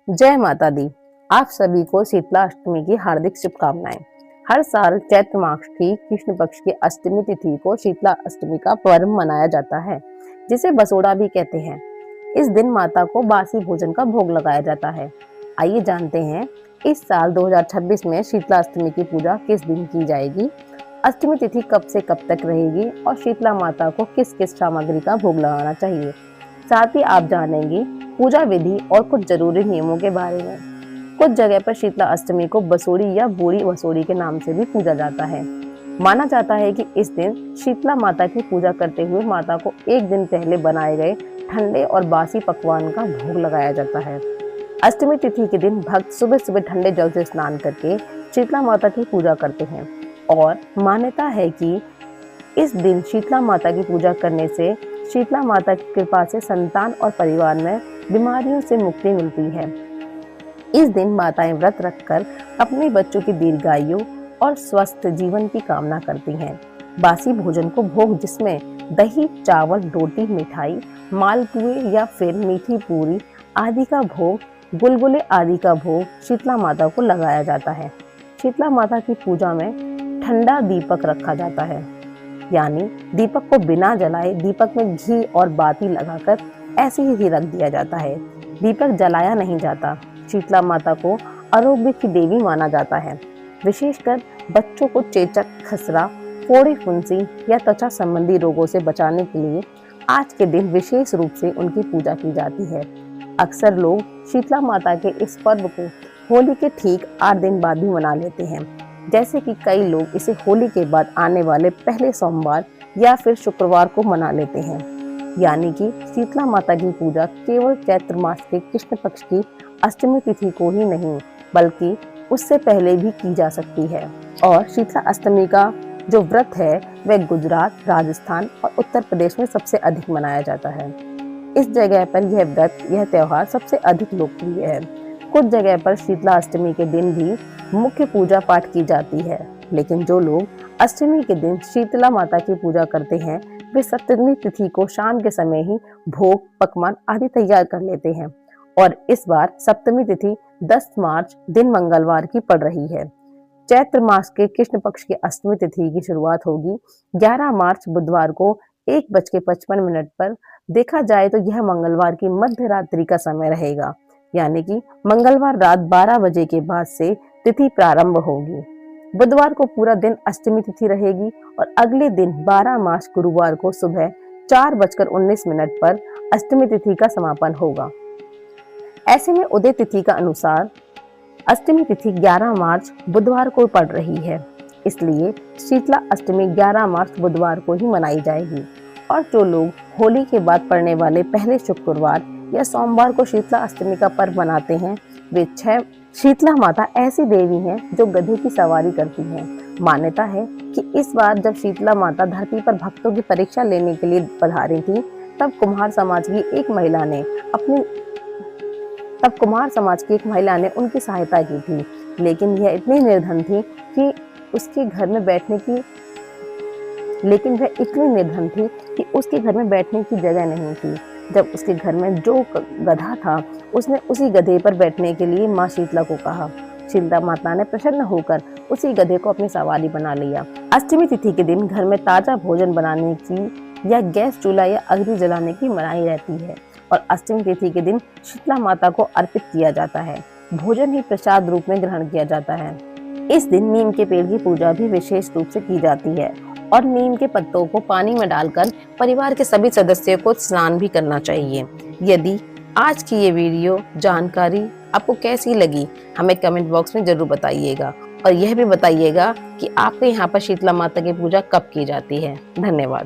जय माता दी। आप सभी को शीतला अष्टमी की हार्दिक शुभकामनाएं। हर साल चैत्र मास की कृष्ण पक्ष की अष्टमी तिथि को शीतला अष्टमी का पर्व मनाया जाता है, जिसे बसोड़ा भी कहते हैं। इस दिन माता को बासी भोजन का भोग लगाया जाता है। आइए जानते हैं इस साल 2026 में शीतला अष्टमी की पूजा किस दिन की जाएगी, अष्टमी तिथि कब से कब तक रहेगी और शीतला माता को किस किस सामग्री का भोग लगाना चाहिए। साथ ही आप जानेंगे पूजा विधि और कुछ जरूरी नियमों के बारे में। कुछ जगह पर शीतला अष्टमी को बसोड़ी या बूढ़ी बसोड़ी के नाम से भी पूजा जाता है। माना जाता है कि इस दिन शीतला माता की पूजा करते हुए माता को एक दिन पहले बनाए गए ठंडे और बासी पकवान का भोग लगाया जाता है। अष्टमी तिथि के दिन भक्त सुबह सुबह ठंडे जल से स्नान करके शीतला माता की पूजा करते हैं और मान्यता है कि इस दिन शीतला माता की पूजा करने से शीतला माता की कृपा से संतान और परिवार में बीमारियों से मुक्ति मिलती है। इस दिन माताएं व्रत रखकर अपने बच्चों की दीर्घायु और स्वस्थ जीवन की कामना करती हैं। बासी भोजन को भोग, जिसमें दही, चावल, रोटी, मिठाई, मालपुए या फिर मीठी पूरी आदि का भोग, गुलगुले आदि का भोग शीतला माता को लगाया जाता है। शीतला माता की पूजा में ठंडा दीपक रखा जाता है, यानी दीपक को बिना जलाए दीपक में घी और बाती लगाकर ऐसे ही रख दिया जाता है। दीपक जलाया नहीं जाता। शीतला माता को आरोग्य की देवी माना जाता है। विशेषकर बच्चों को चेचक, खसरा, फोड़े, फुंसी या त्वचा संबंधी रोगों से बचाने के लिए आज के दिन विशेष रूप से उनकी पूजा की जाती है। अक्सर लोग शीतला माता के इस पर्व को होली के ठीक 8 दिन बाद भी मना लेते हैं, जैसे कि कई लोग इसे होली के बाद आने वाले पहले सोमवार या फिर शुक्रवार को मना लेते हैं। यानी कि शीतला माता की पूजा केवल चैत्र मास के कृष्ण पक्ष की अष्टमी तिथि को ही नहीं, बल्कि उससे पहले भी की जा सकती है। और शीतला अष्टमी का जो व्रत है वह गुजरात, राजस्थान और उत्तर प्रदेश में सबसे अधिक मनाया जाता है। इस जगह पर यह त्योहार सबसे अधिक लोकप्रिय है। कुछ जगह पर शीतला अष्टमी के दिन भी मुख्य पूजा पाठ की जाती है, लेकिन जो लोग अष्टमी के दिन शीतला माता की पूजा करते हैं वे सप्तमी तिथि को शाम के समय ही भोग, पकवान आदि तैयार कर लेते हैं। और इस बार सप्तमी तिथि 10 मार्च दिन मंगलवार की पड़ रही है। चैत्र मास के कृष्ण पक्ष की अष्टमी तिथि की शुरुआत होगी 11 मार्च बुधवार को 1:55 पर। देखा जाए तो यह मंगलवार की मध्य रात्रि का समय रहेगा, यानी कि मंगलवार रात 12 बजे के बाद से तिथि प्रारंभ होगी। बुधवार को पूरा दिन अष्टमी तिथि रहेगी और अगले दिन 12 मार्च गुरुवार को सुबह 4:19 पर अष्टमी तिथि का समापन होगा। ऐसे में उदय तिथि का अनुसार अष्टमी तिथि 11 मार्च बुधवार को पड़ रही है, इसलिए शीतला अष्टमी 11 मार्च बुधवार को ही मनाई जाएगी। और जो लोग होली के बाद पड़ने वाले पहले शुक्रवार या सोमवार को शीतला अष्टमी का पर्व मनाते हैं वे शीतला माता ऐसी देवी हैं जो गधे की सवारी करती हैं। मान्यता है कि इस बार जब शीतला माता धरती पर भक्तों की परीक्षा लेने के लिए पधारी थी, तब कुम्हार समाज की एक महिला ने उनकी सहायता की थी, लेकिन यह इतनी निर्धन थी कि उसके घर में बैठने की जगह नहीं थी। जब उसके घर में जो गधा था उसने उसी गधे पर बैठने के लिए माँ शीतला को कहा। शीतला माता ने प्रसन्न होकर उसी गधे को अपनी सवारी बना लिया। अष्टमी तिथि के दिन घर में ताजा भोजन बनाने की या गैस चूल्हा या अग्नि जलाने की मनाही रहती है और अष्टमी तिथि के दिन शीतला माता को अर्पित किया जाता है। भोजन ही प्रसाद रूप में ग्रहण किया जाता है। इस दिन नीम के पेड़ की पूजा भी विशेष रूप से की जाती है और नीम के पत्तों को पानी में डालकर परिवार के सभी सदस्यों को स्नान भी करना चाहिए। यदि आज की ये वीडियो जानकारी आपको कैसी लगी हमें कमेंट बॉक्स में जरूर बताइएगा और यह भी बताइएगा कि आपके यहाँ पर शीतला माता की पूजा कब की जाती है। धन्यवाद।